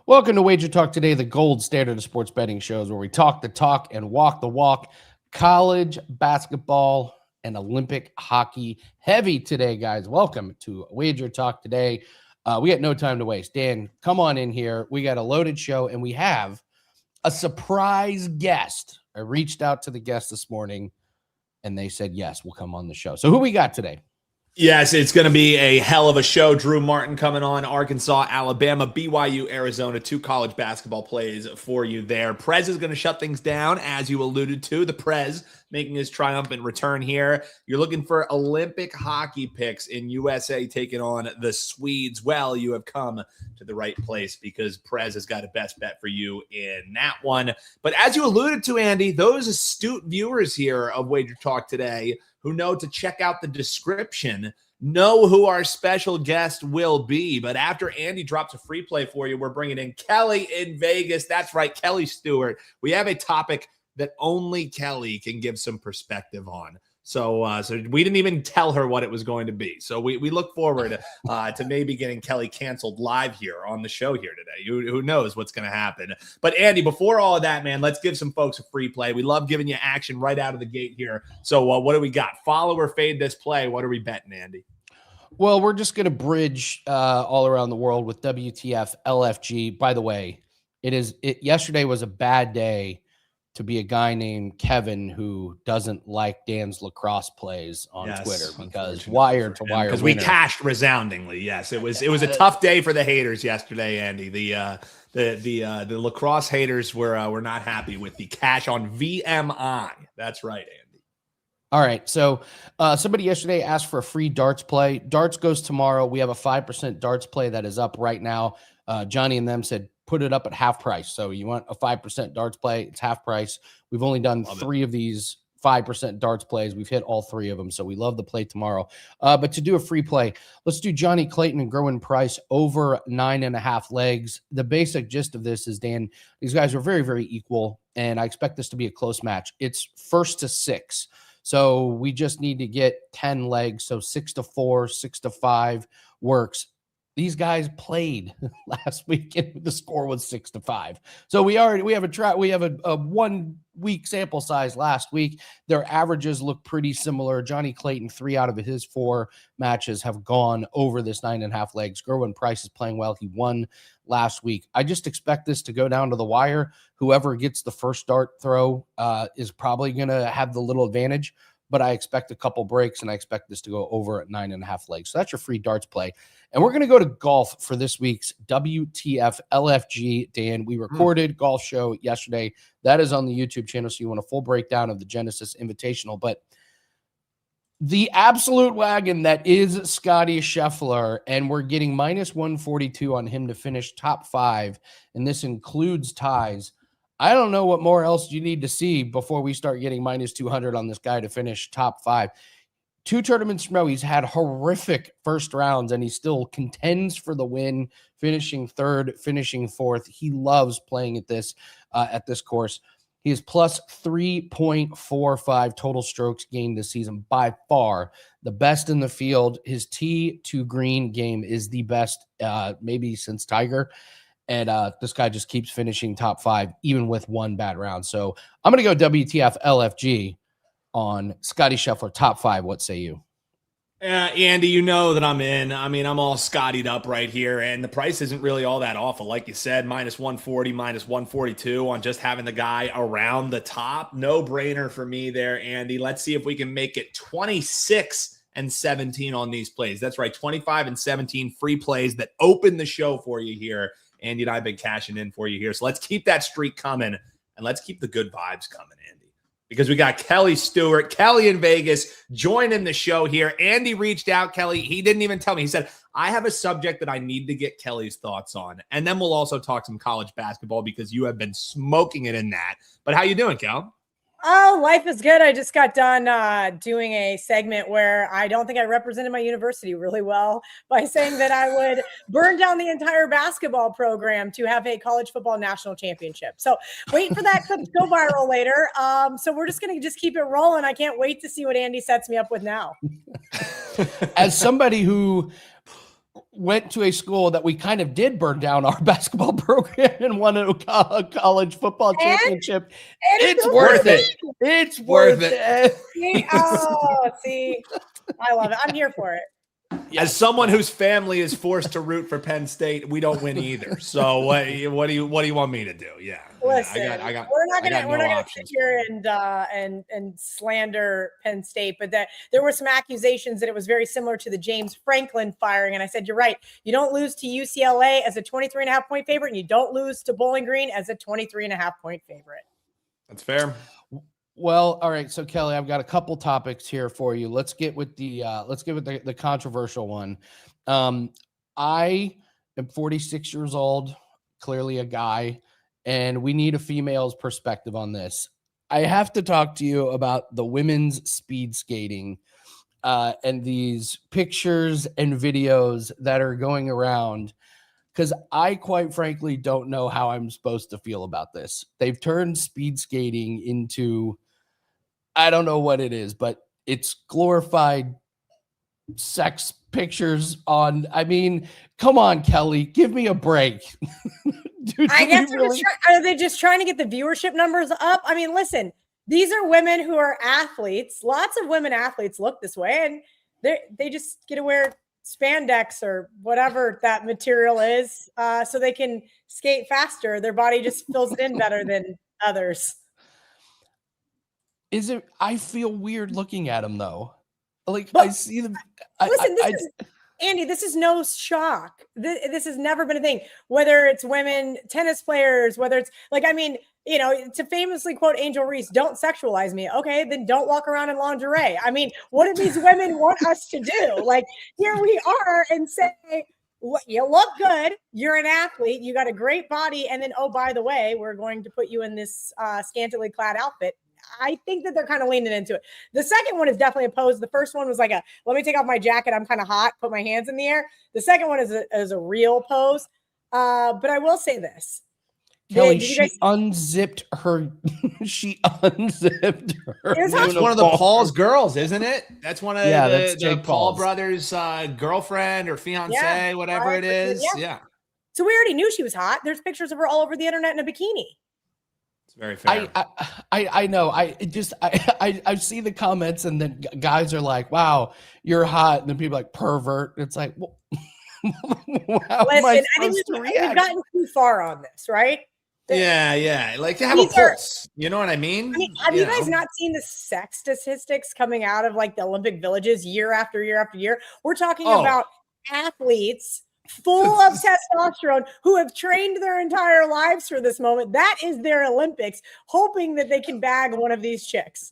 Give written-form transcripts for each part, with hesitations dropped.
Welcome to WagerTalk Today, the gold standard of sports betting shows where we talk the talk and walk the walk. College basketball and Olympic hockey heavy today, guys. Welcome to WagerTalk Today. We got no time to waste. Dan, come on in here. We got a loaded show, and we have a surprise guest. I reached out to the guest this morning, and they said, yes, we'll come on the show. So who we got today? Yes, it's going to be a hell of a show. Drew Martin coming on. Arkansas, Alabama, BYU, Arizona. 2 college basketball plays for you there. Prez is going to shut things down, as you alluded to. The Prez making his triumphant return here. You're looking for Olympic hockey picks in USA taking on the Swedes. Well, you have come to the right place because Prez has got a best bet for you in that one. But as you alluded to, Andy, those astute viewers here of Wager Talk Today who know to check out the description, know who our special guest will be. But after Andy drops a free play for you, we're bringing in Kelly in Vegas. That's right, Kelly Stewart. We have a topic that only Kelly can give some perspective on. So we didn't even tell her what it was going to be. So we look forward to maybe getting Kelly canceled live here on the show here today. Who knows what's going to happen. But, Andy, before all of that, man, let's give some folks a free play. We love giving you action right out of the gate here. So what do we got? Follow or fade this play? What are we betting, Andy? Well, we're just going to bridge all around the world with WTF LFG. By the way, yesterday was a bad day to be a guy named Kevin who doesn't like Dan's lacrosse plays on Twitter because wire to wire. Because we cashed resoundingly. Yes, it was a tough day for the haters yesterday, Andy. The lacrosse haters were not happy with the cash on VMI. That's right, Andy. All right. So somebody yesterday asked for a free darts play. Darts goes tomorrow. We have a 5% darts play that is up right now. Johnny and them said, put it up at half price. So you want a 5% darts play, it's half price. We've only done 3 of these 5% darts plays. We've hit all 3 of them. So we love the play tomorrow. But to do a free play, let's do Johnny Clayton and Gerwin Price over 9.5 legs. The basic gist of this is, Dan, these guys are very, very equal. And I expect this to be a close match. It's 1st to 6. So we just need to get 10 legs. So 6-4, 6-5 works. These guys played last week, and the score was 6-5. So we have a 1 week sample size last week. Their averages look pretty similar. Johnny Clayton, 3 out of his 4 matches have gone over this 9.5 legs. Gerwin Price is playing well. He won last week. I just expect this to go down to the wire. Whoever gets the first dart throw is probably going to have the little advantage. But I expect a couple breaks, and I expect this to go over at 9.5 legs. So that's your free darts play. And we're going to go to golf for this week's WTF LFG. Dan, we recorded golf show yesterday. That is on the YouTube channel, so you want a full breakdown of the Genesis Invitational. But the absolute wagon that is Scotty Scheffler, and we're getting minus 142 on him to finish top 5, and this includes ties. I don't know what more else you need to see before we start getting minus 200 on this guy to finish top 5. 2 tournaments in a row, he's had horrific first rounds, and he still contends for the win, finishing 3rd, finishing 4th. He loves playing at this course. He is plus 3.45 total strokes gained this season, by far the best in the field. His tee to green game is the best maybe since Tiger. And this guy just keeps finishing top 5, even with 1 bad round. So I'm going to go WTF LFG on Scotty Scheffler, top 5. What say you? Andy, you know that I'm in. I mean, I'm all Scottied up right here, and the price isn't really all that awful. Like you said, minus 140, minus 142 on just having the guy around the top. No brainer for me there, Andy. Let's see if we can make it 26 and 17 on these plays. That's right, 25 and 17 free plays that open the show for you here. Andy and I have been cashing in for you here. So let's keep that streak coming, and let's keep the good vibes coming, Andy. Because we got Kelly Stewart, Kelly in Vegas, joining the show here. Andy reached out, Kelly. He didn't even tell me. He said, I have a subject that I need to get Kelly's thoughts on. And then we'll also talk some college basketball because you have been smoking it in that. But how you doing, Kel? Oh, life is good. I just got done doing a segment where I don't think I represented my university really well by saying that I would burn down the entire basketball program to have a college football national championship. So wait for that clip to go viral later. So we're just going to keep it rolling. I can't wait to see what Andy sets me up with now. As somebody who went to a school that we kind of did burn down our basketball program and won a college football championship. It's worth it. It's worth it. See, I love it. I'm here for it. As someone whose family is forced to root for Penn State, we don't win either. So what do you want me to do? Yeah. Listen, I got we're not no gonna options. sit here and slander Penn State, but that there were some accusations that it was very similar to the James Franklin firing. And I said, you're right. You don't lose to UCLA as a 23.5 point favorite, and you don't lose to Bowling Green as a 23.5 point favorite. That's fair. Well, all right. So Kelly, I've got a couple topics here for you. Let's get with the controversial one. I am 46 years old, clearly a guy, and we need a female's perspective on this. I have to talk to you about the women's speed skating and these pictures and videos that are going around, because I quite frankly don't know how I'm supposed to feel about this. They've turned speed skating into, I don't know what it is, but it's glorified sex pictures on. I mean, come on, Kelly, give me a break. Dude, I guess are they just trying to get the viewership numbers up? I mean, listen, these are women who are athletes. Lots of women athletes look this way, and they just get to wear spandex or whatever that material is, so they can skate faster. Their body just fills it in better than others. Is it? I feel weird looking at them though. Like, but, I see them. Listen, Andy, this is no shock. This has never been a thing. Whether it's women tennis players, whether it's like, I mean, you know, to famously quote Angel Reese, "Don't sexualize me." Okay, then don't walk around in lingerie. I mean, what do these women want us to do? Like, here we are and say, you look good. You're an athlete. You got a great body. And then, oh, by the way, we're going to put you in this scantily clad outfit. I think that they're kind of leaning into it. The second one is definitely a pose. The first one was like let me take off my jacket. I'm kind of hot. Put my hands in the air. The second one is a real pose. But I will say this. Kelly, she unzipped her. She unzipped her. That's one of the Paul's girls, isn't it? That's one of the Paul brothers' girlfriend or fiance, whatever it is. Yeah. So we already knew she was hot. There's pictures of her all over the internet in a bikini. Very fair. I know. I see the comments, and then guys are like, "Wow, you're hot," and then people are like, "Pervert." It's like, well, listen, I think we've gotten too far on this, right? Yeah. Like to have a pulse. You know what I mean? Have you guys not seen the sex statistics coming out of like the Olympic villages year after year after year? We're talking about athletes full of testosterone who have trained their entire lives for this moment. That is their Olympics, hoping that they can bag one of these chicks.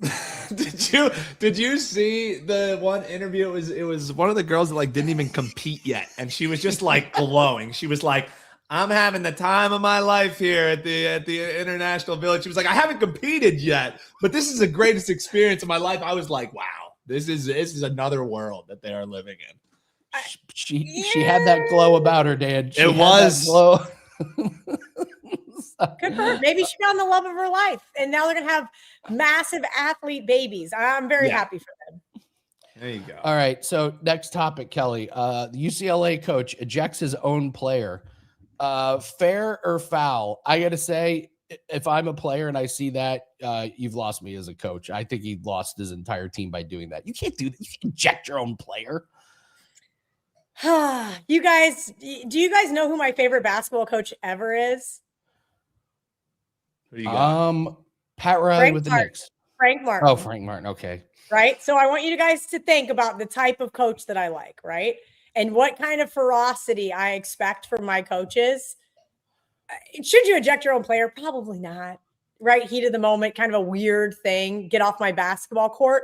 Did you see the one interview? It was one of the girls that like didn't even compete yet, and she was just like glowing. She was like, "I'm having the time of my life here at the International Village." She was like, "I haven't competed yet, but this is the greatest experience of my life." I was like, "Wow, this is another world that they are living in." She had that glow about her, Dan. It was glow. Good for her. Maybe she found the love of her life, and now they're gonna have massive athlete babies. I'm very happy for them. There you go. All right. So next topic, Kelly. The UCLA coach ejects his own player. Fair or foul? I gotta say, if I'm a player and I see that, you've lost me as a coach. I think he lost his entire team by doing that. You can't do that. You can eject your own player. You guys, do you guys know who my favorite basketball coach ever is? Who do you got? Pat Riley with the Knicks. Frank Martin. Oh, Frank Martin. Okay. Right. So I want you guys to think about the type of coach that I like, right? And what kind of ferocity I expect from my coaches. Should you eject your own player? Probably not. Right. Heat of the moment, kind of a weird thing. Get off my basketball court.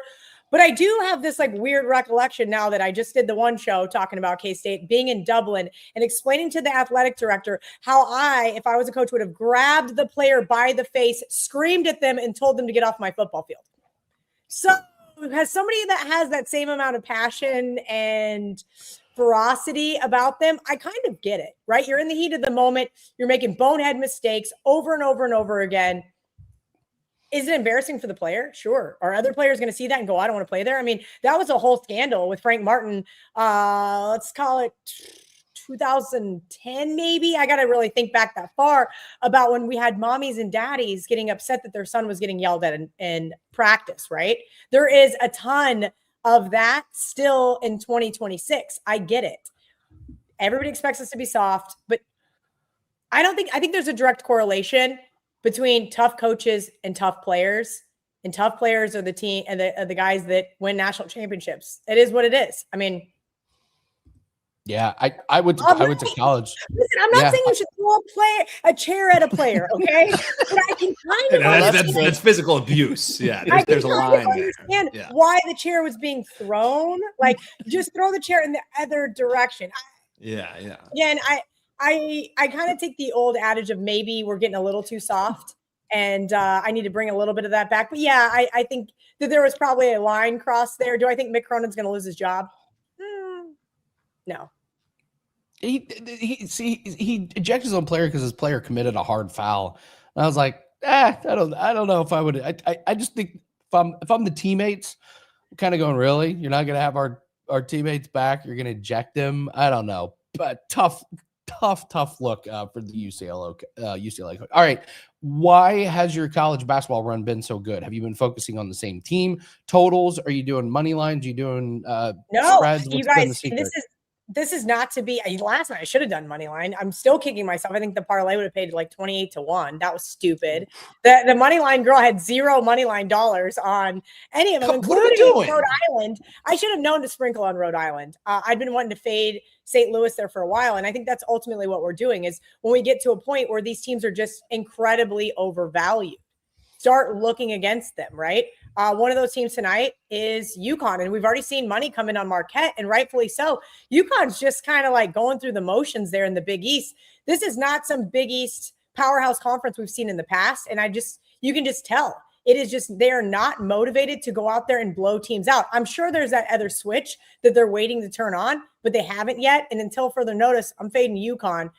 But I do have this like weird recollection now that I just did the one show talking about K-State, being in Dublin and explaining to the athletic director how I, if I was a coach, would have grabbed the player by the face, screamed at them, and told them to get off my football field. So as somebody that has that same amount of passion and ferocity about them, I kind of get it, right? You're in the heat of the moment. You're making bonehead mistakes over and over and over again. Is it embarrassing for the player? Sure. Are other players going to see that and go, I don't want to play there? I mean, that was a whole scandal with Frank Martin. Let's call it 2010, maybe. I got to really think back that far about when we had mommies and daddies getting upset that their son was getting yelled at in practice, right? There is a ton of that still in 2026. I get it. Everybody expects us to be soft, but I think there's a direct correlation between tough coaches and tough players. And tough players are the team and the guys that win national championships. It is what it is. I mean, yeah, I went to college. Listen, I'm not saying you should throw a chair at a player, okay? But I can kind of that's physical abuse. Yeah, there's a line understand why the chair was being thrown. Like, just throw the chair in the other direction. Yeah. Again, I kind of take the old adage of maybe we're getting a little too soft, and I need to bring a little bit of that back. But yeah, I think that there was probably a line crossed there. Do I think Mick Cronin's going to lose his job? No. He ejected his own player because his player committed a hard foul. And I was like, I don't know if I would. I just think if I'm the teammates, I'm kind of going, really? You're not going to have our teammates back? You're going to eject them? I don't know. But tough look for the UCLA. All right. Why has your college basketball run been so good? Have you been focusing on the same team totals? Are you doing money lines? Are you doing spreads? You guys, this is not to be last night. I should have done money line. I'm still kicking myself. I think the parlay would have paid like 28-1. That was stupid. The money line girl had zero money line dollars on any of them, including Rhode Island. I should have known to sprinkle on Rhode Island. I'd been wanting to fade St. Louis there for a while. And I think that's ultimately what we're doing is when we get to a point where these teams are just incredibly overvalued, start looking against them, right? One of those teams tonight is UConn, and we've already seen money come in on Marquette, and rightfully so. UConn's just kind of like going through the motions there in the Big East. This is not some Big East powerhouse conference we've seen in the past, and you can just tell. It is just they're not motivated to go out there and blow teams out. I'm sure there's that other switch that they're waiting to turn on, but they haven't yet, and until further notice, I'm fading UConn.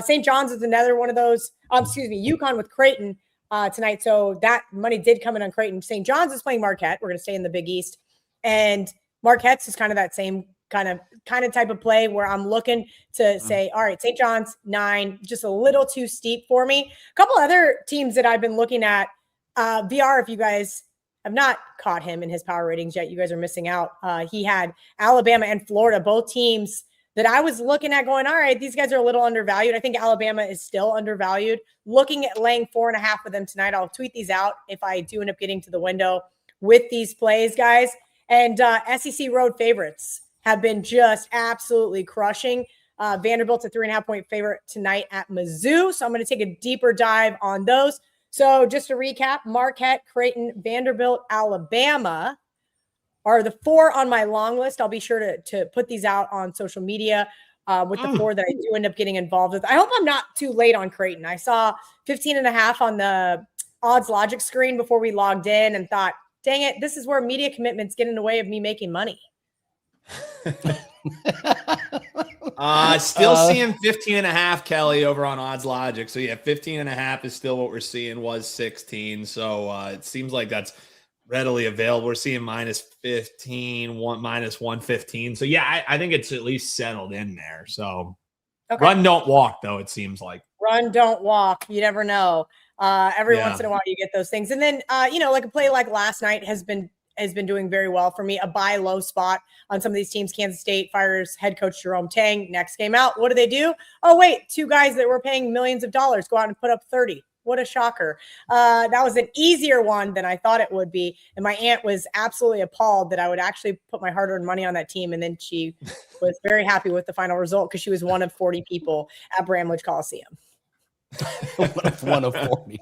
St. John's is another one of those, UConn with Creighton tonight. So that money did come in on Creighton. St. John's is playing Marquette. We're going to stay in the Big East. And Marquette's is kind of that same kind of type of play where I'm looking to say, all right, St. John's 9, just a little too steep for me. A couple other teams that I've been looking at, VR, if you guys have not caught him in his power ratings yet, you guys are missing out. He had Alabama and Florida, both teams that I was looking at going, all right, these guys are a little undervalued. I think Alabama is still undervalued. Looking at laying 4.5 with them tonight. I'll tweet these out if I do end up getting to the window with these plays, guys. And SEC road favorites have been just absolutely crushing. Vanderbilt's a 3.5-point favorite tonight at Mizzou. So I'm going to take a deeper dive on those. So just to recap, Marquette, Creighton, Vanderbilt, Alabama are the 4 on my long list. I'll be sure to put these out on social media with the 4 that I do end up getting involved with. I hope I'm not too late on Creighton. I saw 15.5 on the odds logic screen before we logged in and thought, dang it, this is where media commitments get in the way of me making money. Still seeing 15.5, Kelly, over on odds logic. So yeah, 15.5 is still what we're seeing, was 16. So it seems like that's readily available. We're seeing -15, -115. So yeah, I think it's at least settled in there. So run, don't walk, though, it seems like. Run, don't walk. You never know. Every once in a while you get those things. And then, like a play like last night has been doing very well for me. A buy low spot on some of these teams. Kansas State fires head coach Jerome Tang. Next game out, what do? Oh, wait, 2 guys that were paying millions of dollars go out and put up 30. What a shocker. That was an easier one than I thought it would be. And my aunt was absolutely appalled that I would actually put my hard-earned money on that team. And then she was very happy with the final result because she was one of 40 people at Bramlage Coliseum. one of 40.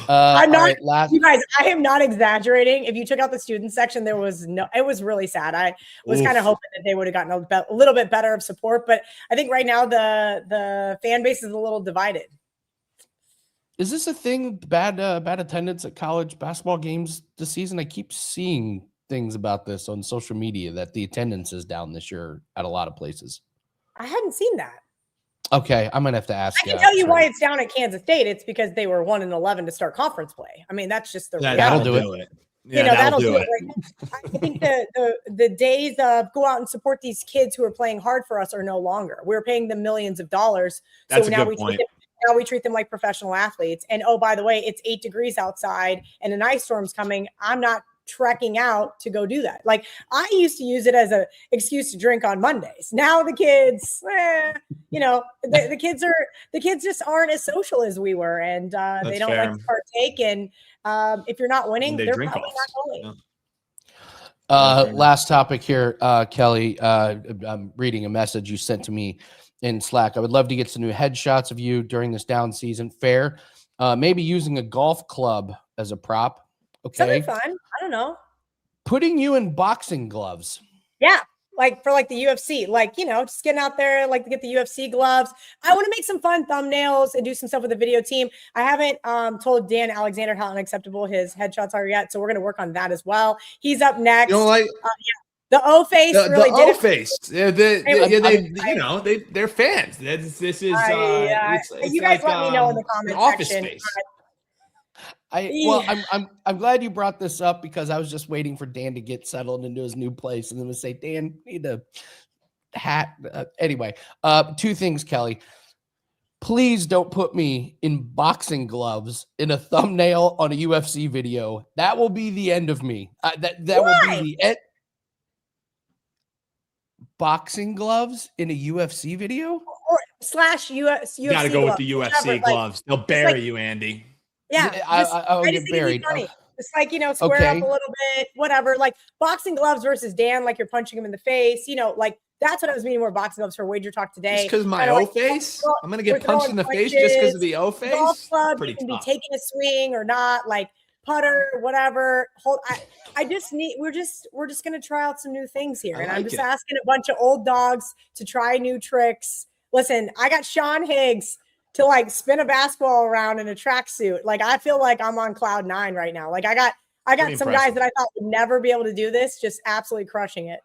I'm not, you guys, I am not exaggerating. If you took out the student section, it was really sad. I was kind of hoping that they would have gotten a little bit better of support. But I think right now the fan base is a little divided. Is this a thing? Bad attendance at college basketball games this season? I keep seeing things about this on social media that the attendance is down this year at a lot of places. I hadn't seen that. Okay, I'm gonna have to ask. I can tell you why it's down at Kansas State. It's because they were 1-11 to start conference play. I mean, that's just the reality. That'll do it. Yeah, that'll do it. it. Right? I think the days of go out and support these kids who are playing hard for us are no longer. We're paying them millions of dollars. That's so a now good point. Now we treat them like professional athletes. And oh, by the way, it's 8 degrees outside and an ice storm's coming. I'm not trekking out to go do that. Like I used to use it as an excuse to drink on Mondays. Now the kids, the kids just aren't as social as we were, and they don't like to partake. And if you're not winning, they're probably not going. Yeah. Last topic here, Kelly. I'm reading a message you sent to me in Slack. I would love to get some new headshots of you during this down season. Fair. Maybe using a golf club as a prop. Okay. Something fun. I don't know. Putting you in boxing gloves. Yeah. Like for the UFC, just getting out there, to get the UFC gloves. I want to make some fun thumbnails and do some stuff with the video team. I haven't told Dan Alexander how unacceptable his headshots are yet. So we're going to work on that as well. He's up next. You don't like the O face really the did O face. They're fans. This is you guys let me know in the comments office section. space. I'm glad you brought this up because I was just waiting for Dan to get settled into his new place and then to say, Dan, need a hat. Anyway, 2 things, Kelly. Please don't put me in boxing gloves in a thumbnail on a UFC video. That will be the end of me. That will be the end. Boxing gloves in a UFC video? Or /UFC. You got to go with the UFC gloves. They'll bury you, Andy. Yeah, I'll get buried. It's square up a little bit, whatever. Like boxing gloves versus Dan, like you're punching him in the face. That's what I was meaning more boxing gloves for WagerTalk today. Just because my O face? I'm going to get punched in the face just because of the O face? Golf club, you can be taking a swing or not, like putter, whatever. We're just going to try out some new things here. And I'm just asking a bunch of old dogs to try new tricks. Listen, I got Sean Higgs to spin a basketball around in a tracksuit. I feel like I'm on cloud 9 right now. I got some guys that I thought would never be able to do this, just absolutely crushing it.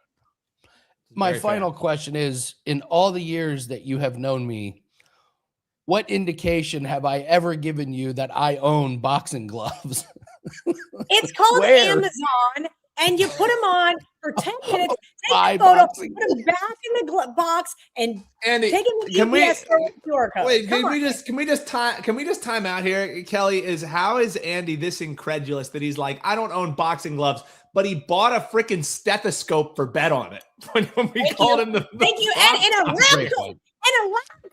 My final question is, in all the years that you have known me, what indication have I ever given you that I own boxing gloves? It's called Amazon, and you put them on for 10 minutes, take a photo, put them back in the box, and take them to the QR code. Wait, can we just time out here, Kelly? How is Andy this incredulous that he's like, I don't own boxing gloves, but he bought a freaking stethoscope for bet on it when we called him the thank you, and a lab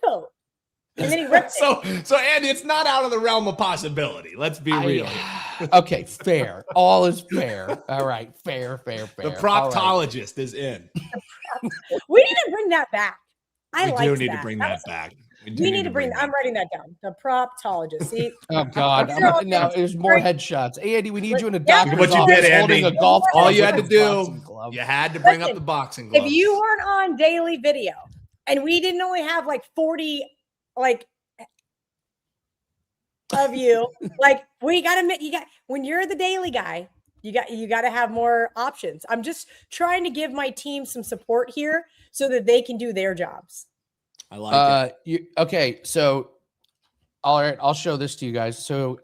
coat. And then he ripped it. So Andy, it's not out of the realm of possibility. Let's be real. Okay, fair. All is fair. All right, fair. The proctologist is in. We need to bring that back. We do need to bring that back. We need to bring. I'm writing that down. The proctologist. See? Oh God! Now there's more headshots. Andy, we need you in a doctor's office. What you did, Andy? A golf all you had to do, you had to bring up the boxing gloves. If you weren't on daily video, and we didn't only have 40. Of you, we gotta admit, when you're the daily guy, you got to have more options. I'm just trying to give my team some support here so that they can do their jobs. I like it. Okay, so all right, I'll show this to you guys. So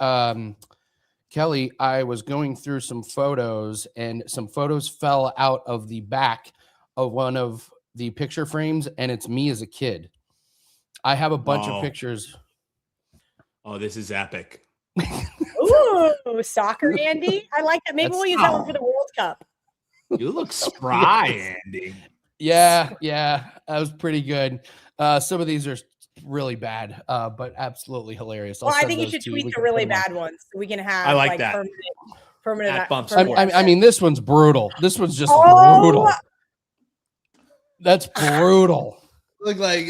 Kelly, I was going through some photos, and some photos fell out of the back of one of the picture frames, and it's me as a kid. I have a bunch of pictures. Oh, this is epic. Ooh, soccer, Andy. I like that. Maybe we'll use that one for the World Cup. You look spry, Andy. Yeah, that was pretty good. Some of these are really bad, but absolutely hilarious. I think you should tweet the really bad ones so we can have I like that. permanent. I mean, this one's brutal. This one's just brutal. That's brutal. Look like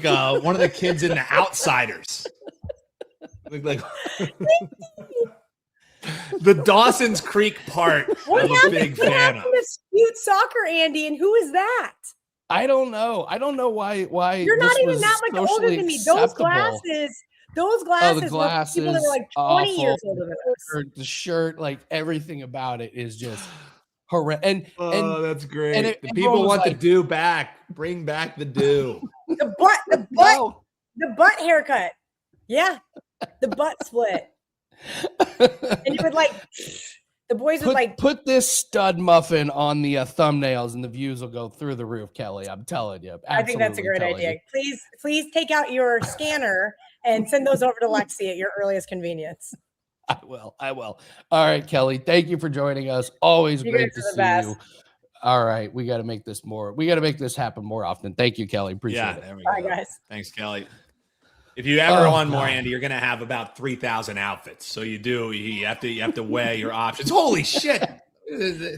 one of the kids in The Outsiders. Look like the Dawson's Creek part. I'm a big fan of. Cute soccer, Andy, and who is that? I don't know. I don't know why you're not even that much older than me. Those glasses. The glasses. People that are 20 years older than us. The shirt, everything about it is just horrendous. And that's great. And the people want the do back. Bring back the do. The butt haircut. Yeah, the butt split. And you would The boys would like put this stud muffin on the thumbnails, and the views will go through the roof, Kelly. I'm telling you. I think that's a great idea. Please take out your scanner and send those over to Lexi at your earliest convenience. I will. All right, Kelly. Thank you for joining us. Always great to see you. All right, we got to make this happen more often. Thank you, Kelly. Appreciate it. There we go. Bye, guys. Thanks, Kelly. If you ever want more, Andy, you're gonna have about 3,000 outfits. So you have to weigh your options. Holy shit!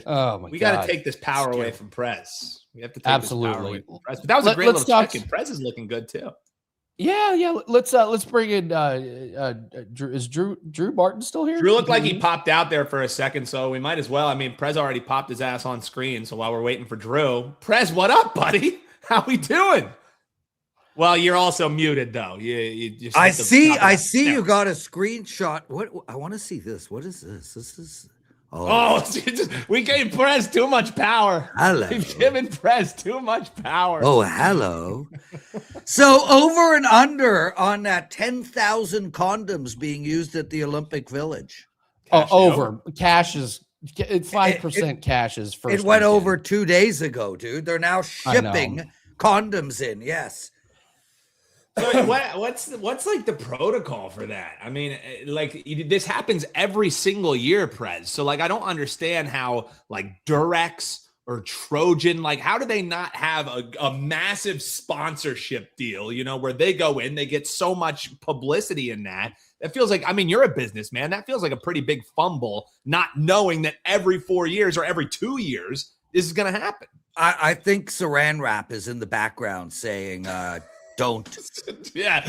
Oh my we got to take this power away from Prez. We have to take this power away from Prez. But that was a great little check-in. Prez is looking good too. Yeah. Let's bring in. Is Drew Martin still here? Drew looked like he popped out there for a second, so we might as well. I mean, Prez already popped his ass on screen. So while we're waiting for Drew, Prez, what up, buddy? How we doing? Well, you're also muted though. You just I see you got a screenshot. What I want to see this. What is this? This is we gave Prez too much power. Hello. We've given Prez too much power. Oh, hello. So over and under on that 10,000 condoms being used at the Olympic Village. Over. Cash is 5% cash is first. It went over 2 days ago, dude. They're now shipping condoms in. Yes. So what's like the protocol for that? I mean, like this happens every single year, Prez. So like, I don't understand how like Durex or Trojan, like how do they not have a massive sponsorship deal, where they go in, they get so much publicity in that. It feels like, I mean, you're a businessman. That feels like a pretty big fumble, not knowing that every 4 years or every 2 years, this is going to happen. I think Saran Wrap is in the background saying, don't get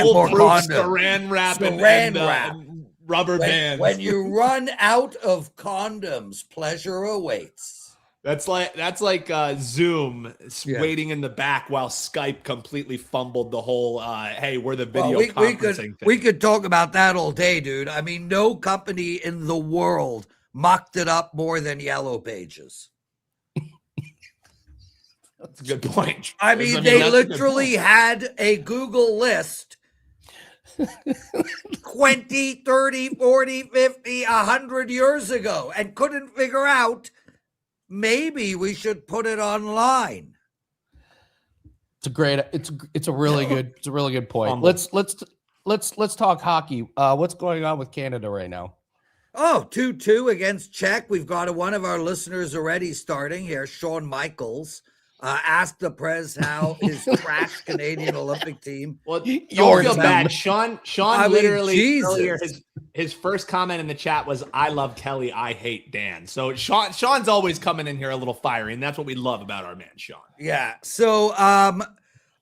more condoms. Saran wrap and rubber bands. When you run out of condoms, pleasure awaits. That's like Zoom waiting in the back while Skype completely fumbled the whole. Hey, we're the video conferencing thing. We could talk about that all day, dude. I mean, no company in the world mucked it up more than Yellow Pages. That's a good point. I mean, they literally had a Google list 20, 30, 40, 50, 100 years ago and couldn't figure out, maybe we should put it online. It's a really good point. Let's talk hockey. What's going on with Canada right now? Oh, 2-2 against Czech. We've got one of our listeners already starting here, Sean Michaels. Ask the Prez how his trash Canadian Olympic team. Well, don't feel bad. Sean literally earlier, his first comment in the chat was, "I love Kelly, I hate Dan." So Sean's always coming in here a little fiery, and that's what we love about our man Sean. Yeah. So I'm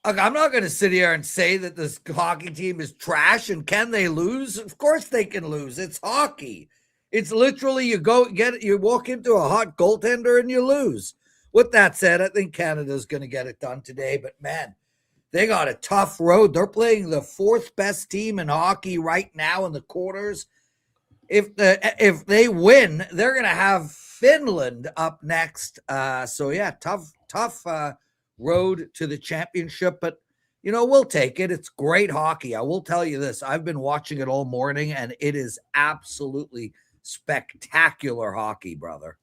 not going to sit here and say that this hockey team is trash. And can they lose? Of course they can lose. It's hockey. It's literally you walk into a hot goaltender and you lose. With that said, I think Canada's going to get it done today. But, man, they got a tough road. They're playing the fourth best team in hockey right now in the quarters. If they win, they're going to have Finland up next. Tough road to the championship. But, we'll take it. It's great hockey. I will tell you this. I've been watching it all morning, and it is absolutely spectacular hockey, brother.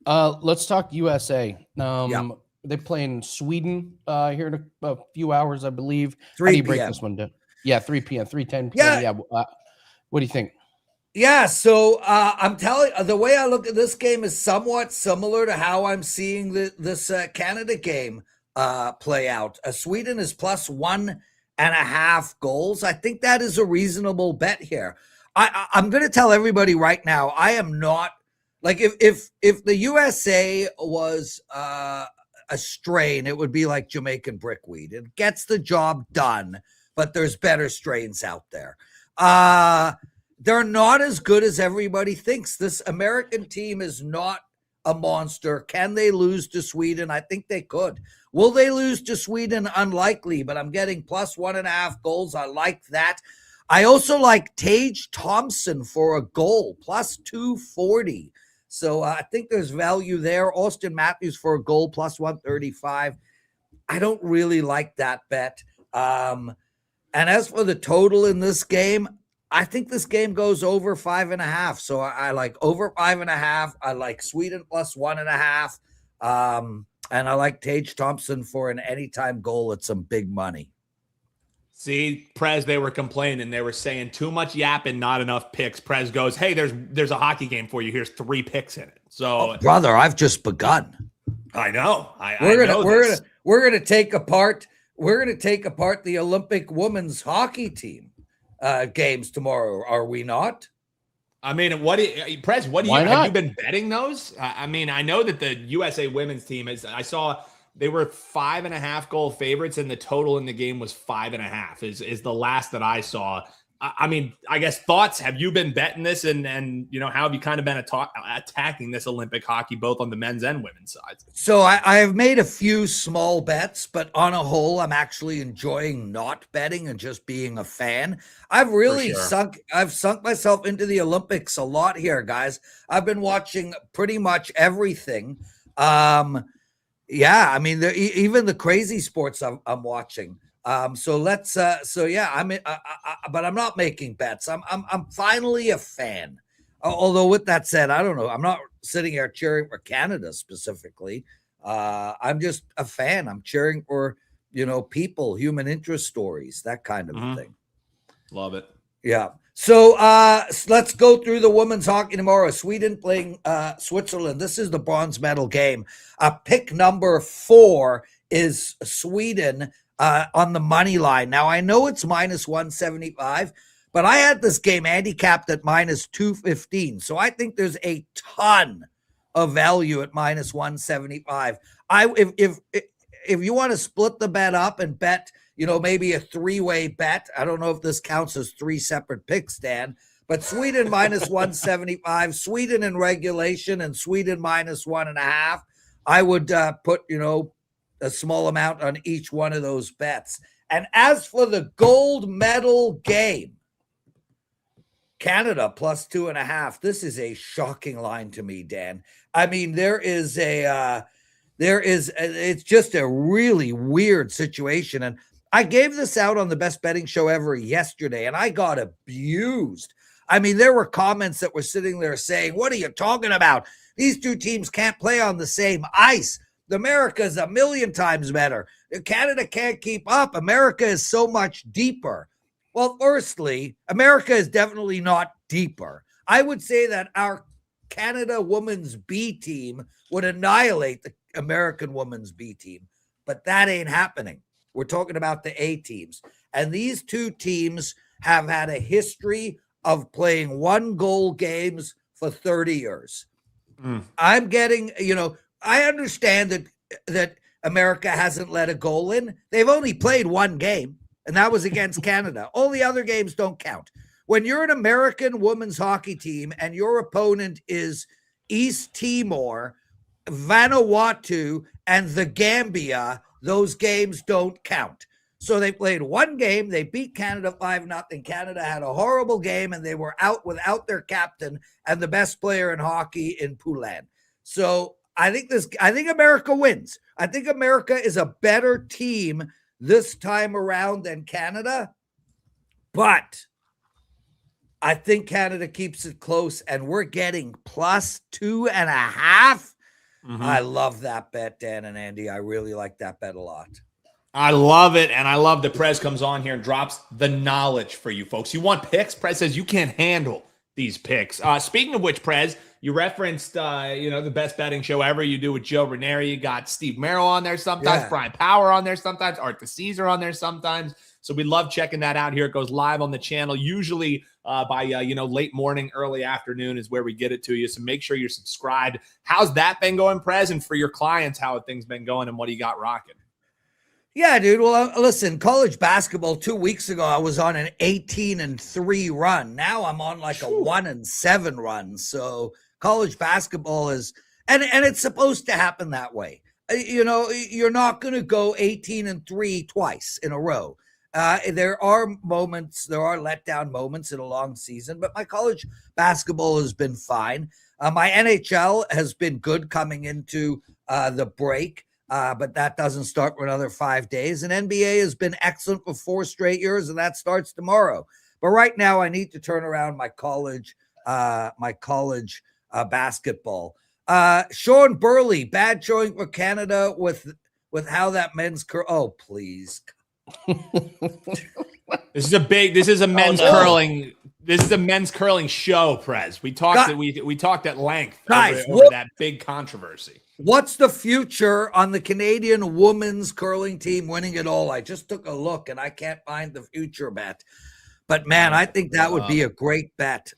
Let's talk USA. They play in Sweden here in a few hours, I believe. 3 How do you p.m. break this one down? Yeah, 3 p.m., 3:10 p.m. Yeah. What do you think? Yeah, so I'm telling you, the way I look at this game is somewhat similar to how I'm seeing this Canada game play out. Sweden is plus 1.5 goals. I think that is a reasonable bet here. I'm going to tell everybody right now, I am not. Like if the USA was a strain, it would be like Jamaican brickweed. It gets the job done, but there's better strains out there. They're not as good as everybody thinks. This American team is not a monster. Can they lose to Sweden? I think they could. Will they lose to Sweden? Unlikely, but I'm getting plus 1.5 goals. I like that. I also like Tage Thompson for a goal, plus 240. So I think there's value there. Austin Matthews for a goal, plus 135. I don't really like that bet. And as for the total in this game, I think this game goes over 5.5. So I like over 5.5. I like Sweden plus 1.5. And I like Tage Thompson for an anytime goal at some big money. See, Prez, they were complaining. They were saying too much yapping, not enough picks. Prez goes, hey, there's a hockey game for you. Here's 3 picks in it. So, brother, I've just begun. I know. We're gonna take apart the Olympic women's hockey team games tomorrow. Are we not? I mean, Prez? Have you been betting those? I mean, I know that the USA women's team I saw. They were 5.5 goal favorites, and the total in the game was 5.5. Is the last that I saw. I mean, I guess thoughts. Have you been betting this, and how have you kind of been attacking this Olympic hockey, both on the men's and women's sides? So I have made a few small bets, but on a whole, I'm actually enjoying not betting and just being a fan. I've really sunk myself into the Olympics a lot here, guys. I've been watching pretty much everything. Yeah, I mean, even the crazy sports I'm watching. But I'm not making bets. I'm finally a fan. Although with that said, I don't know. I'm not sitting here cheering for Canada specifically. I'm just a fan. I'm cheering for people, human interest stories, that kind of thing. Love it. Yeah. So let's go through the women's hockey tomorrow. Sweden playing Switzerland. This is the bronze medal game. Pick number 4 is Sweden on the money line. Now, I know it's minus 175, but I had this game handicapped at minus 215. So I think there's a ton of value at minus 175. If you want to split the bet up and bet, maybe a 3-way bet. I don't know if this counts as 3 separate picks, Dan, but Sweden minus 175, Sweden in regulation, and Sweden minus 1.5. I would put, a small amount on each one of those bets. And as for the gold medal game, Canada plus 2.5. This is a shocking line to me, Dan. I mean, it's just a really weird situation. And I gave this out on the best betting show ever yesterday, and I got abused. I mean, there were comments that were sitting there saying, what are you talking about? These two teams can't play on the same ice. America's a million times better. Canada can't keep up. America is so much deeper. Well, firstly, America is definitely not deeper. I would say that our Canada women's B team would annihilate the American women's B team, but that ain't happening. We're talking about the A teams. And these two teams have had a history of playing 1-goal games for 30 years. I'm getting, I understand that America hasn't let a goal in. They've only played 1 game, and that was against Canada. All the other games don't count. When you're an American women's hockey team and your opponent is East Timor, Vanuatu, and the Gambia, those games don't count. So they played 1 game. They beat Canada 5-0. Canada had a horrible game, and they were out without their captain and the best player in hockey in Poulin. So I think America wins. I think America is a better team this time around than Canada, but I think Canada keeps it close, and we're getting plus 2.5. I love that bet, Dan and Andy. I really like that bet a lot. I love it, and I love that Prez comes on here and drops the knowledge for you folks. You want picks? Prez says you can't handle these picks. Speaking of which, Prez, you referenced, the best betting show ever you do with Joe Ranieri. You got Steve Merrill on there sometimes, Brian Power on there sometimes, Art DeCesar on there sometimes. So we love checking that out here. It goes live on the channel, usually by late morning, early afternoon is where we get it to you. So make sure you're subscribed. How's that been going, Prez? And for your clients, how have things been going and what do you got rocking? Yeah, dude. Well, listen, college basketball 2 weeks ago, I was on an 18-3 run. Now I'm on like a 1-7 run. So college basketball is, and it's supposed to happen that way. You're not going to go 18-3 twice in a row. There are letdown moments in a long season, but my college basketball has been fine. My NHL has been good coming into the break. But that doesn't start for another 5 days. And NBA has been excellent for 4 straight years, and that starts tomorrow. But right now, I need to turn around my college basketball. Sean Burley, bad showing for Canada with how that men's oh, please. This is a men's curling. This is a men's curling show, Prez. We talked we talked at length over that big controversy. What's the future on the Canadian women's curling team winning it all? I just took a look and I can't find the future bet. But man, I think that would be a great bet.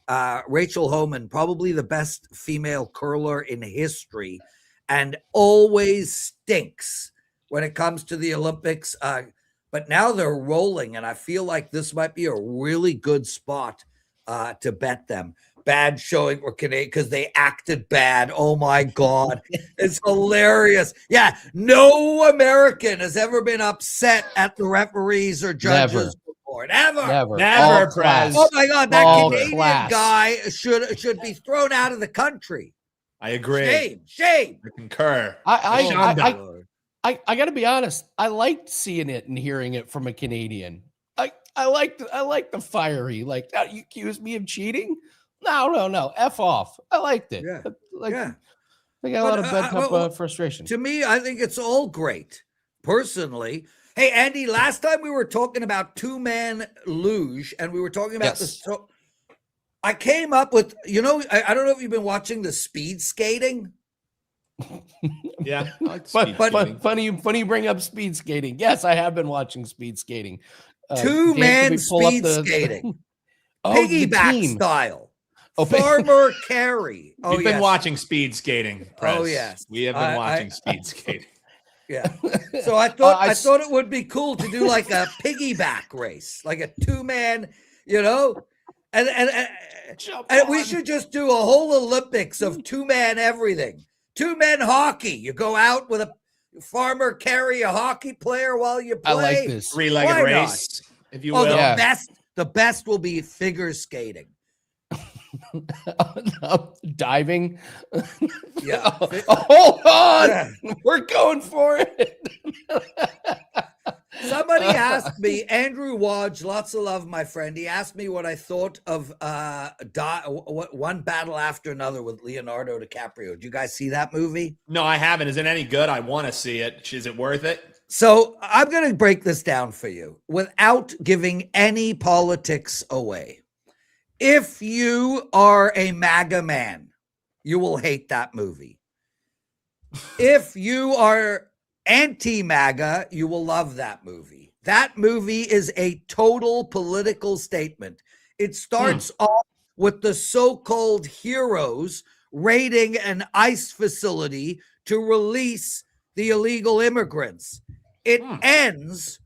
Rachel Homan, probably the best female curler in history, and always stinks when it comes to the Olympics. But now they're rolling, and I feel like this might be a really good spot to bet them. Bad showing for Canadian because they acted bad. Oh my God. It's hilarious. Yeah, no American has ever been upset at the referees or judges before. Never, Prez. Oh my God, that Canadian guy should be thrown out of the country. I agree. Shame. I concur. I got to be honest. I liked seeing it and hearing it from a Canadian. I like the fiery. Like, you accuse me of cheating? No. F off. I liked it. Yeah. I got a lot of pent-up frustration. To me, I think it's all great, personally. Hey, Andy, last time we were talking about two-man luge, and we were talking about this. So I came up with, I don't know if you've been watching the speed skating. Yeah. But funny you bring up speed skating. Yes, I have been watching speed skating. Two-man speed skating. Piggyback style. Farmer carry. We've been watching speed skating, Prez. Oh, yes. We have been watching speed skating. Yeah. So I thought I thought it would be cool to do like a piggyback race, like a two-man, and we should just do a whole Olympics of two-man everything. Two-man hockey. You go out with a farmer carry a hockey player while you play. I like this. Three-legged race, if you will. The best will be figure skating. Diving. Yeah. Hold on. We're going for it. Somebody asked me, Andrew Wadge, lots of love, my friend. He asked me what I thought of One Battle After Another with Leonardo DiCaprio. Do you guys see that movie? No, I haven't. Is it any good? I want to see it. Is it worth it? So I'm going to break this down for you without giving any politics away. If you are a MAGA man, you will hate that movie. If you are anti-MAGA, you will love that movie. That movie is a total political statement. It starts off with the so-called heroes raiding an ICE facility to release the illegal immigrants. It ends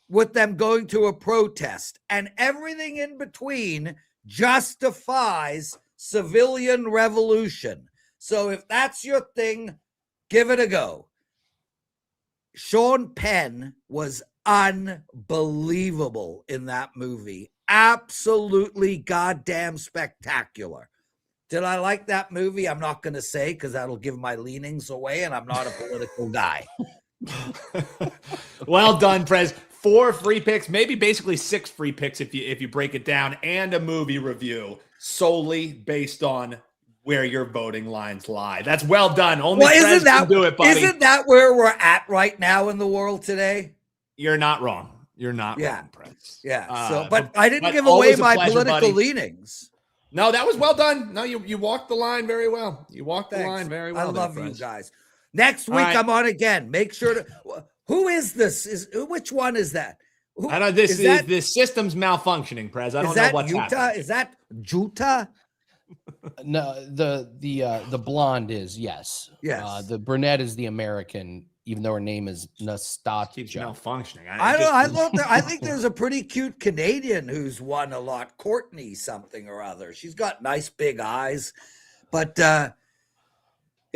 with them going to a protest, and everything in between justifies civilian revolution. So if that's your thing, give it a go. Sean Penn was unbelievable in that movie. Absolutely goddamn spectacular. Did I like that movie? I'm not going to say because that'll give my leanings away, and I'm not a political guy. Well done, Prez. 4 free picks, maybe basically 6 free picks if you break it down, and a movie review solely based on where your voting lines lie. That's well done. Only Prez can do it, buddy. Isn't that where we're at right now in the world today? You're not wrong. You're not wrong, Prez. Yeah. But I didn't give away my political leanings. No, that was well done. No, you walked the line very well. You walked the line very well. I love you guys. Next week I'm on again. Make sure to. Who is this? Which one is that? I don't know. This system's malfunctioning, Prez. I don't know what's happening. Is that Juta? No, the blonde is yes. The brunette is the American, even though her name is Nastasia. Keeps malfunctioning. I think there's a pretty cute Canadian who's won a lot. Courtney something or other. She's got nice big eyes, but yeah.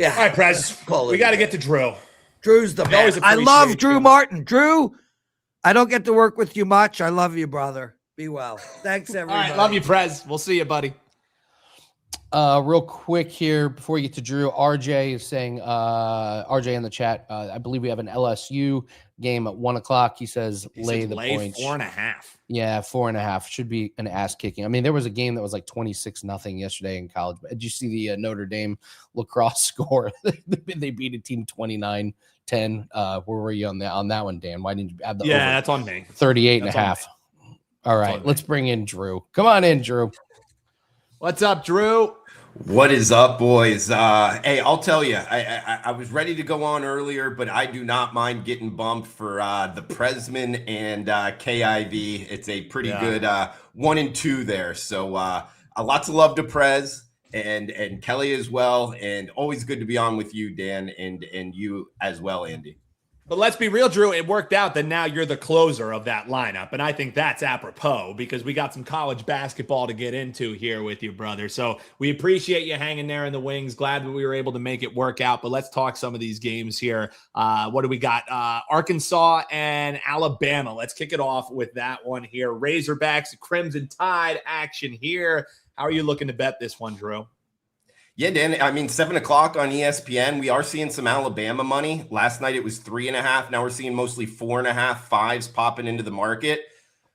All right, Prez. We got to get to Drew. Drew's the man. I love Drew Martin. Drew, I don't get to work with you much. I love you, brother. Be well. Thanks, everybody. All right, love you, Prez. We'll see you, buddy. Real quick here before we get to Drew, RJ is saying, RJ in the chat, I believe we have an LSU game at 1:00. He says lay the points. 4.5. Yeah, 4.5 should be an ass kicking. I mean, there was a game that was like 26-0 yesterday in college. Did you see the Notre Dame lacrosse score? They beat a team 29-10. Where were you on that one, Dan? Why didn't you add the over? That's on me. 38.5. All right, let's bring in Drew. Come on in, Drew. What's up, Drew? What is up, boys? Hey, I'll tell you, I was ready to go on earlier, but I do not mind getting bumped for the Presman and KIV. It's a pretty good 1 and 2 there. So lots of love to Prez and Kelly as well. And always good to be on with you, Dan, and you as well, Andy. But let's be real, Drew. It worked out that now you're the closer of that lineup. And I think that's apropos because we got some college basketball to get into here with you, brother. So we appreciate you hanging there in the wings. Glad that we were able to make it work out. But let's talk some of these games here. What do we got? Arkansas and Alabama. Let's kick it off with that one here. Razorbacks, Crimson Tide action here. How are you looking to bet this one, Drew? Yeah, Dan, I mean, 7:00 on ESPN. We are seeing some Alabama money. Last night it was 3.5. Now we're seeing mostly 4.5, 5s popping into the market.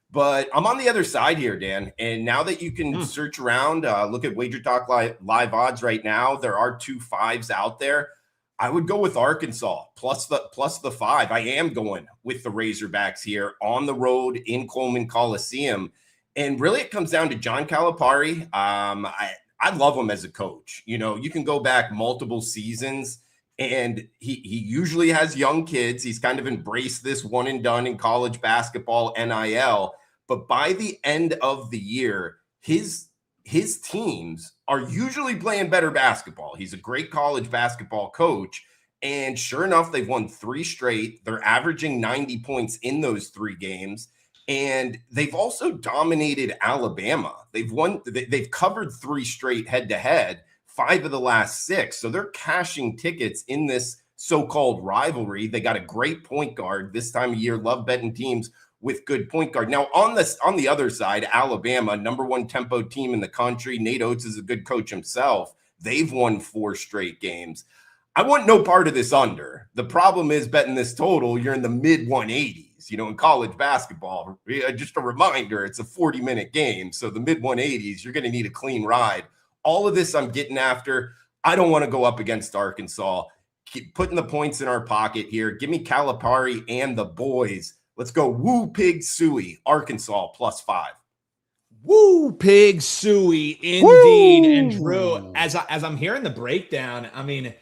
But I'm on the other side here, Dan. And now that you can search around, look at WagerTalk live odds right now, there are 2 5s out there. I would go with Arkansas plus the 5. I am going with the Razorbacks here on the road in Coleman Coliseum. And really it comes down to John Calipari. I love him as a coach. You know, you can go back multiple seasons and he usually has young kids. He's kind of embraced this one and done in college basketball, NIL. But by the end of the year, his teams are usually playing better basketball. He's a great college basketball coach. And sure enough, they've won 3 straight. They're averaging 90 points in those 3 games. And they've also dominated Alabama. They've covered 3 straight head-to-head, 5 of the last 6. So they're cashing tickets in this so-called rivalry. They got a great point guard this time of year. Love betting teams with good point guard. Now, on the other side, Alabama, #1 tempo team in the country. Nate Oates is a good coach himself. They've won 4 straight games. I want no part of this under. The problem is betting this total, you're in the mid-180s. You know, in college basketball, just a reminder, it's a 40-minute game. So the mid-180s, you're going to need a clean ride. All of this I'm getting after. I don't want to go up against Arkansas. Keep putting the points in our pocket here. Give me Calipari and the boys. Let's go woo pig suey, Arkansas +5. Woo pig suey, indeed. Woo! And Drew, as I'm hearing the breakdown, I mean,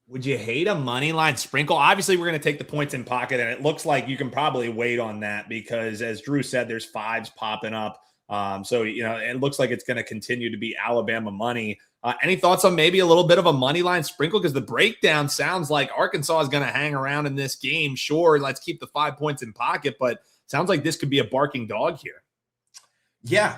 would you hate a money line sprinkle? Obviously, we're going to take the points in pocket, and it looks like you can probably wait on that because, as Drew said, there's 5s popping up. So, you know, it looks like it's going to continue to be Alabama money. Any thoughts on maybe a little bit of a money line sprinkle? Because the breakdown sounds like Arkansas is going to hang around in this game. Sure, let's keep the 5 points in pocket, but sounds like this could be a barking dog here. Yeah,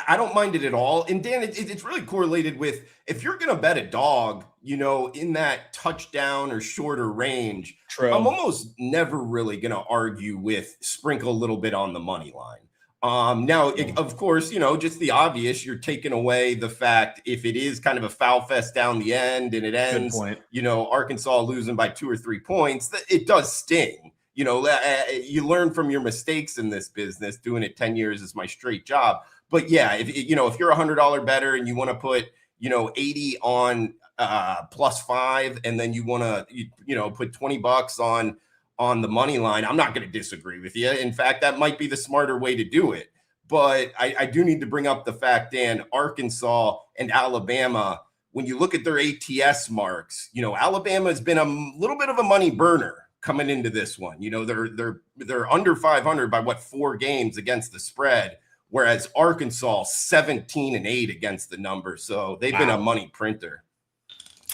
I don't mind it at all. And Dan, it's really correlated with if you're going to bet a dog, you know, in that touchdown or shorter range, True. I'm almost never really going to argue with sprinkle a little bit on the money line. Of course, you know, just the obvious, you're taking away the fact if it is kind of a foul fest down the end and it ends, you know, Arkansas losing by 2 or 3 points, it does sting. You know, you learn from your mistakes in this business. Doing it 10 years is my straight job. But yeah, if you're a $100 bettor and you want to put, you know, 80 on +5, and then you want to, put $20 on the money line, I'm not going to disagree with you. In fact, that might be the smarter way to do it. But I do need to bring up the fact, Dan, Arkansas and Alabama, when you look at their ATS marks, you know, Alabama has been a little bit of a money burner coming into this one. You know, they're under 500 by 4 games against the spread, whereas Arkansas 17-8 against the number. So they've been a money printer.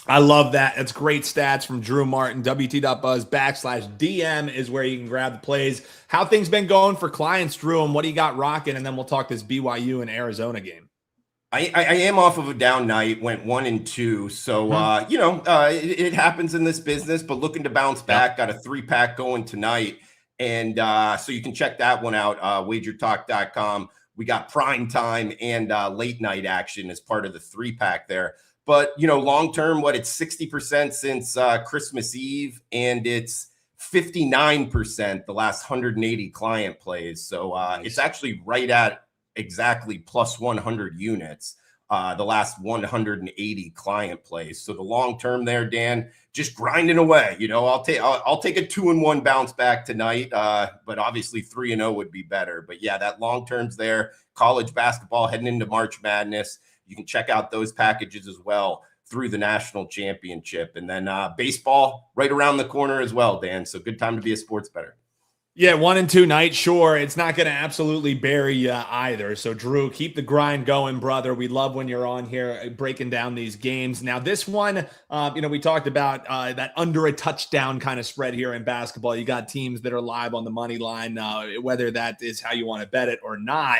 I love that. That's great stats from Drew Martin. WT.buzz/DM is where you can grab the plays. How things been going for clients, Drew, and what do you got rocking? And then we'll talk this BYU and Arizona game. I am off of a down night, went 1 and 2. So, it happens in this business, but looking to bounce back. Got a 3-pack going tonight. And so you can check that one out, wagertalk.com. we got prime time and late night action as part of the 3-pack there. But, long term, it's 60% since Christmas Eve, and it's 59% the last 180 client plays. So Nice. It's actually right at exactly plus 100 units, the last 180 client plays. So the long term there, Dan, just grinding away. I'll take a 2-1 bounce back tonight, but obviously 3-0 would be better. But yeah, that long term's there. College basketball heading into March Madness. You can check out those packages as well through the national championship. And then baseball right around the corner as well, Dan. So good time to be a sports bettor. Yeah, 1 and 2 nights, sure. It's not going to absolutely bury you either. So, Drew, keep the grind going, brother. We love when you're on here breaking down these games. Now, this one, we talked about that under a touchdown kind of spread here in basketball. You got teams that are live on the money line, whether that is how you want to bet it or not.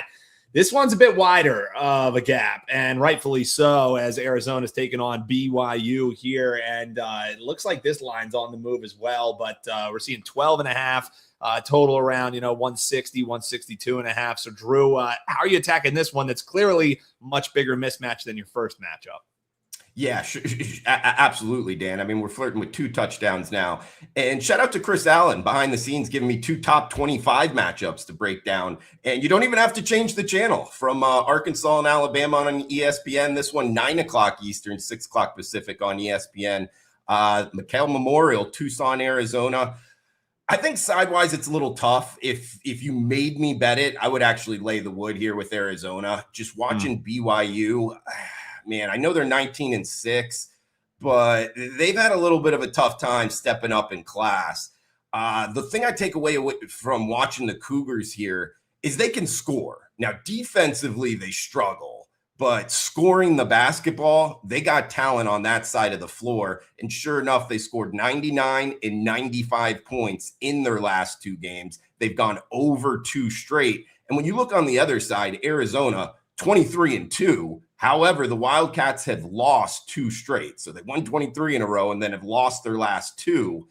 This one's a bit wider of a gap, and rightfully so, as Arizona's taken on BYU here. And it looks like this line's on the move as well, but we're seeing 12.5 total around, 160, 162.5. So, Drew, how are you attacking this one that's clearly much bigger mismatch than your first matchup? Yeah, absolutely, Dan. I mean, we're flirting with 2 touchdowns now. And shout out to Chris Allen behind the scenes giving me 2 top 25 matchups to break down. And you don't even have to change the channel from Arkansas and Alabama on ESPN. This one, 9 o'clock Eastern, 6 o'clock Pacific on ESPN. McHale Memorial, Tucson, Arizona. I think sidewise it's a little tough. If you made me bet it, I would actually lay the wood here with Arizona. Just watching BYU, man, I know they're 19-6, but they've had a little bit of a tough time stepping up in class. The thing I take away from watching the Cougars here is they can score. Now, defensively, they struggle, but scoring the basketball, they got talent on that side of the floor. And sure enough, they scored 99 and 95 points in their last 2 games. They've gone over 2 straight. And when you look on the other side, Arizona, 23-2. However, the Wildcats have lost 2 straight. So they won 23 in a row and then have lost their last 2.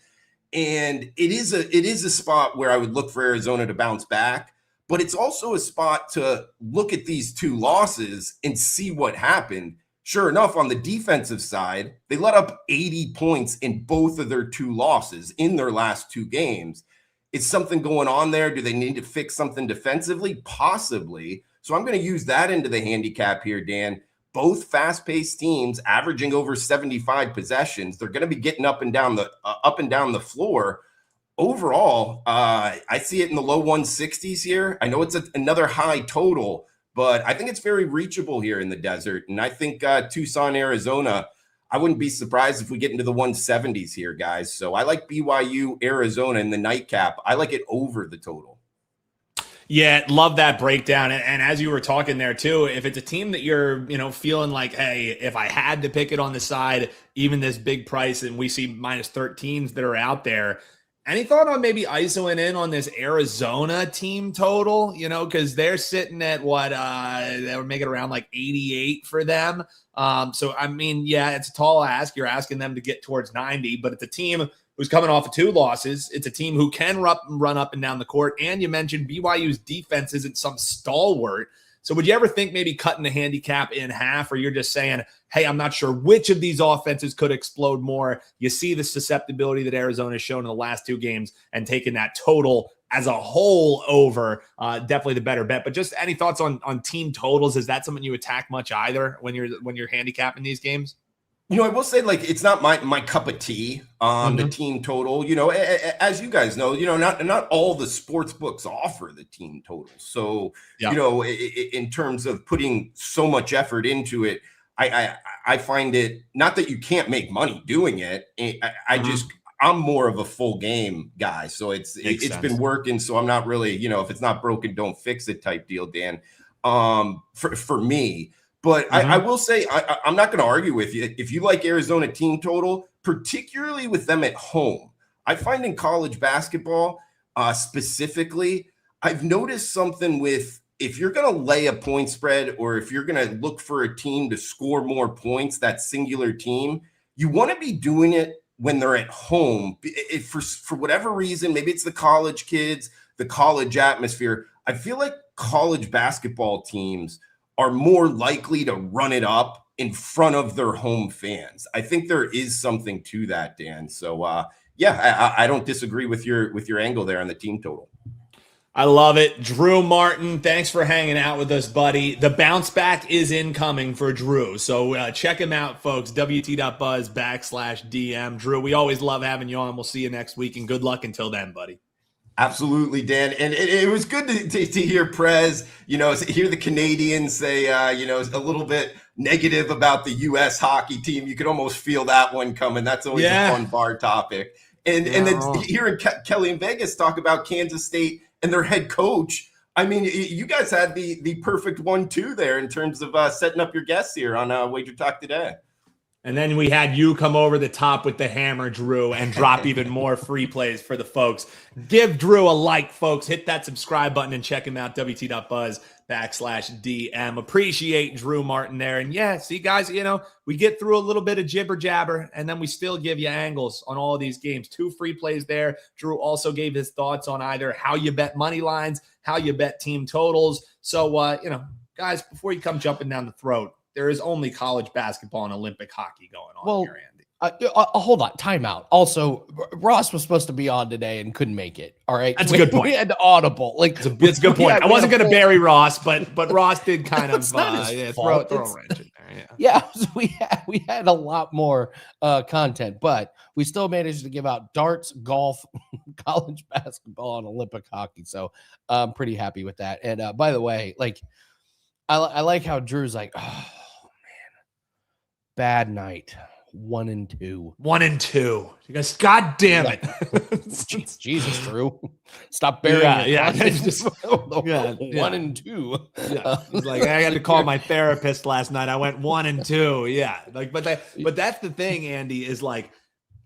And it is a spot where I would look for Arizona to bounce back, but it's also a spot to look at these 2 losses and see what happened. Sure enough, on the defensive side, they let up 80 points in both of their 2 losses in their last 2 games. Is something going on there? Do they need to fix something defensively? Possibly. So I'm going to use that into the handicap here, Dan. Both fast-paced teams averaging over 75 possessions. They're going to be getting up and down the floor. Overall, I see it in the low 160s here. I know it's another high total, but I think it's very reachable here in the desert. And I think Tucson, Arizona, I wouldn't be surprised if we get into the 170s here, guys. So I like BYU, Arizona in the nightcap. I like it over the total. Yeah, love that breakdown. And as you were talking there too, if it's a team that you're, feeling like, hey, if I had to pick it on the side, even this big price, and we see minus 13s that are out there, any thought on maybe ISOing in on this Arizona team total, because they're sitting at they were making around like 88 for them. So, I mean, yeah, it's a tall ask. You're asking them to get towards 90, but it's a team who's coming off of 2 losses. It's a team who can run up and down the court. And you mentioned BYU's defense isn't some stalwart. So would you ever think maybe cutting the handicap in half, or you're just saying, hey, I'm not sure which of these offenses could explode more? You see the susceptibility that Arizona has shown in the last 2 games and taking that total as a whole over, definitely the better bet. But just any thoughts on team totals? Is that something you attack much either when you're handicapping these games? I will say, it's not my cup of tea on the team total. As you guys know, not all the sports books offer the team total. So, in terms of putting so much effort into it, I find it, not that you can't make money doing it. I'm more of a full game guy. So it's been working. So I'm not really, if it's not broken, don't fix it type deal, Dan, for me. But I will say, I'm not going to argue with you. If you like Arizona team total, particularly with them at home, I find in college basketball specifically, I've noticed something with, if you're going to lay a point spread, or if you're going to look for a team to score more points, that singular team, you want to be doing it when they're at home. For whatever reason, maybe it's the college kids, the college atmosphere. I feel like college basketball teams are more likely to run it up in front of their home fans. I think there is something to that, Dan. So yeah, I don't disagree with your angle there on the team total. I love it. Drew Martin, thanks for hanging out with us, buddy. The bounce back is incoming for Drew. So check him out, folks. WT.buzz/DM. Drew, we always love having you on. We'll see you next week, and good luck until then, buddy. Absolutely, Dan. And it was good to hear Prez, hear the Canadians say, a little bit negative about the U.S. hockey team. You could almost feel that one coming. That's always a fun bar topic. And then hearing Kelly in Vegas talk about Kansas State and their head coach. I mean, you guys had the perfect 1-2 there in terms of setting up your guests here on WagerTalk Today. And then we had you come over the top with the hammer, Drew, and drop even more free plays for the folks. Give Drew a like, folks. Hit that subscribe button and check him out, WT.buzz/DM. Appreciate Drew Martin there. And yeah, see, guys, we get through a little bit of jibber jabber, and then we still give you angles on all of these games. 2 free plays there. Drew also gave his thoughts on either how you bet money lines, how you bet team totals. So, guys, before you come jumping down the throat, there is only college basketball and Olympic hockey going on here, Andy. Hold on, timeout. Also, Ross was supposed to be on today and couldn't make it. All right, that's a good point. We had audible. It's a good point. I wasn't going to bury Ross, but Ross did kind of throw a wrench in there. Yeah, we had a lot more content, but we still managed to give out darts, golf, college basketball, and Olympic hockey. So I'm pretty happy with that. And by the way, I like how Drew's like, oh. Bad night. 1-2. 1-2. You guys, God damn it. Jesus, Drew. Stop burying it. Yeah. 1-2. Yeah. He's like, I had to call my therapist last night. I went 1-2. Yeah. But that's the thing, Andy, is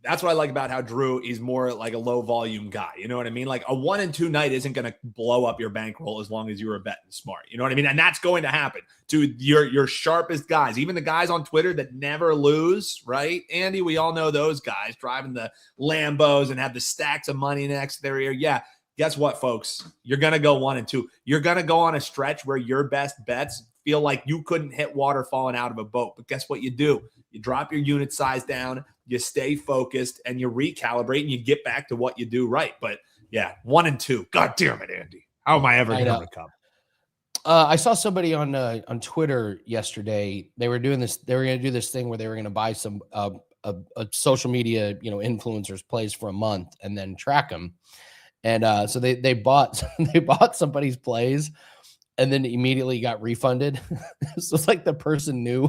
that's what I like about how Drew is more like a low volume guy. You know what I mean? Like a 1-2 night isn't going to blow up your bankroll as long as you were betting smart. You know what I mean? And that's going to happen to your sharpest guys, even the guys on Twitter that never lose, right? Andy, we all know those guys driving the Lambos and have the stacks of money next to their ear. Yeah. Guess what, folks? You're going to go 1-2. You're going to go on a stretch where your best bets feel like you couldn't hit water falling out of a boat. But guess what you do? You drop your unit size down, you stay focused, and you recalibrate, and you get back to what you do right. But yeah, 1-2. God damn it, Andy. How am I ever going to recover? I saw somebody on Twitter yesterday. They were doing this. They were going to do this thing where they were going to buy some a social media influencers plays for a month and then track them. And so they bought somebody's plays and then immediately got refunded. So it's like the person knew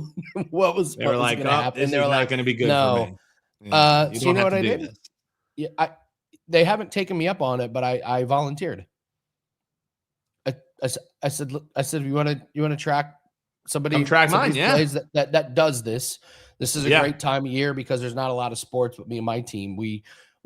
what was going to happen. And they were like, going to be good. No. For me. Yeah, so you know what I did? Yeah, they haven't taken me up on it, but I volunteered. I said, you want to track somebody? Come track mine, yeah. That does this. This is a great time of year because there's not a lot of sports, but me and my team, we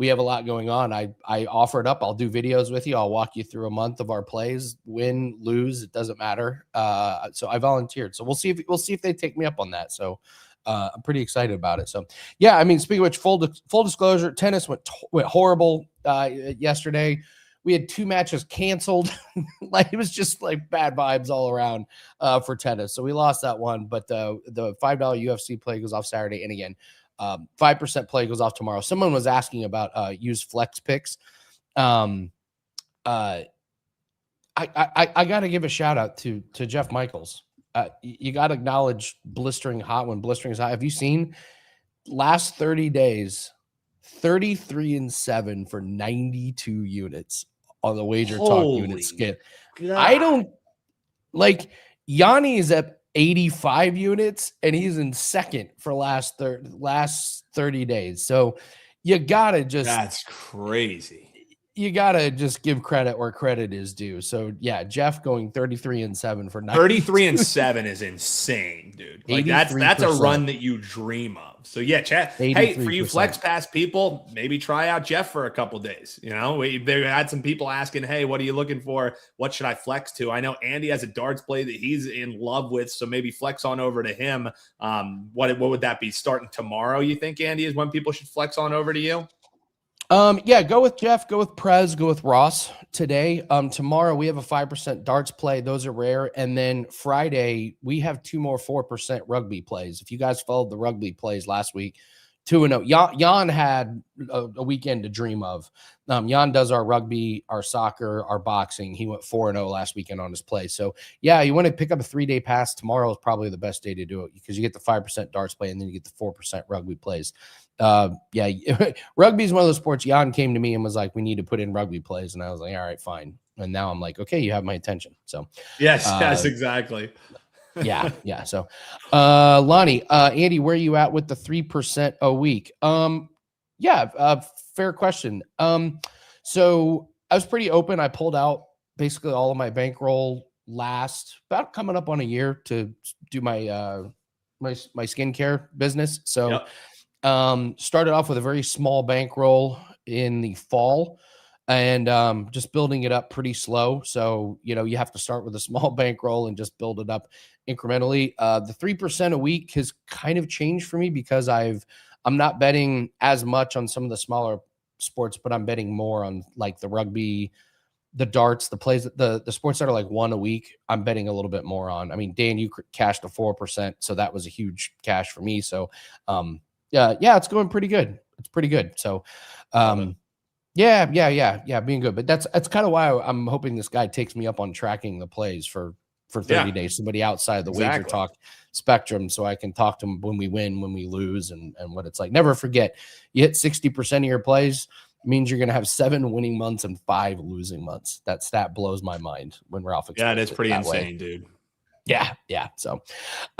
have a lot going on. I offer it up. I'll do videos with you. I'll walk you through a month of our plays, win, lose. It doesn't matter. So I volunteered. So we'll see if they take me up on that. So I'm pretty excited about it. So yeah, I mean, speaking of which, full disclosure, tennis went horrible yesterday. We had 2 matches canceled. It was just like bad vibes all around for tennis. So we lost that one, but the $5 UFC play goes off Saturday. And again, 5% play goes off tomorrow. Someone was asking about use flex picks. I got to give a shout out to Jeff Michaels. You got to acknowledge blistering hot when blistering is hot. Have you seen last 30 days, 33-7 for 92 units on the WagerTalk unit scale? I don't like Yanni is at 85 units and he's in second for last 30 days. So you gotta that's crazy. You gotta just give credit where credit is due. So yeah, Jeff going 33-7 for 33-7 is insane, dude. Like that's a run that you dream of. So yeah, chat. Hey, for you Flex Pass people, maybe try out Jeff for a couple days. They had some people asking, hey, what are you looking for? What should I flex to? I know Andy has a darts play that he's in love with, so maybe flex on over to him. What would that be? Starting tomorrow, you think, Andy, is when people should flex on over to you? Yeah, go with Jeff, go with Prez, go with Ross today. Tomorrow we have a 5% darts play. Those are rare. And then Friday, we have 2 more 4% rugby plays. If you guys followed the rugby plays last week, 2-0. Jan had a weekend to dream of. Jan does our rugby, our soccer, our boxing. He went 4-0 last weekend on his play. So, yeah, you want to pick up a 3-day pass. Tomorrow is probably the best day to do it because you get the 5% darts play and then you get the 4% rugby plays. Yeah, rugby is one of those sports. Jan came to me and was like, we need to put in rugby plays. And I was like, all right, fine. And now I'm like, okay, you have my attention. So, yes, exactly. yeah. So, Lonnie, Andy, where are you at with the 3% a week? Fair question. So I was pretty open. I pulled out basically all of my bankroll about coming up on a year to do my my skincare business. So, started off with a very small bankroll in the fall. And just building it up pretty slow. So, you have to start with a small bankroll and just build it up incrementally. The 3% a week has kind of changed for me because I'm not betting as much on some of the smaller sports, but I'm betting more on like the rugby, the darts, the plays, the sports that are like 1 a week. I'm betting a little bit more on. I mean, Dan, you cashed a 4%, so that was a huge cash for me. So, it's going pretty good. It's pretty good. So, Yeah, being good. But that's kind of why I'm hoping this guy takes me up on tracking the plays for 30 days. Somebody outside the WagerTalk spectrum, so I can talk to him when we win, when we lose, and what it's like. Never forget, you hit 60% of your plays, means you're going to have 7 winning months and 5 losing months. That stat blows my mind when Ralph explains it's pretty insane, way. dude. Yeah. So,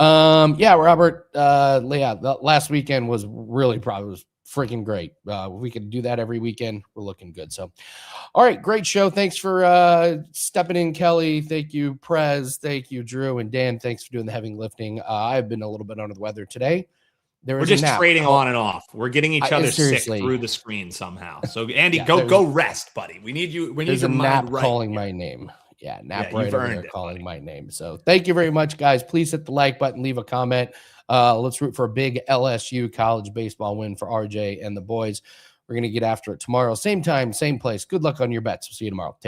Robert, the last weekend was really was freaking great. We could do that every weekend. We're looking good. So, all right, great show. Thanks for stepping in, Kelly. Thank you, Prez. Thank you, Drew, and Dan. Thanks for doing the heavy lifting. I've been a little bit under the weather today. We're just trading on and off. We're getting each other sick through the screen somehow. So, Andy, go rest, buddy. We need you. We need your mind right. Calling my name. Yeah, nap right over there calling my name. So thank you very much, guys. Please hit the like button, leave a comment. Let's root for a big LSU college baseball win for RJ and the boys. We're going to get after it tomorrow. Same time, same place. Good luck on your bets. We'll see you tomorrow. Take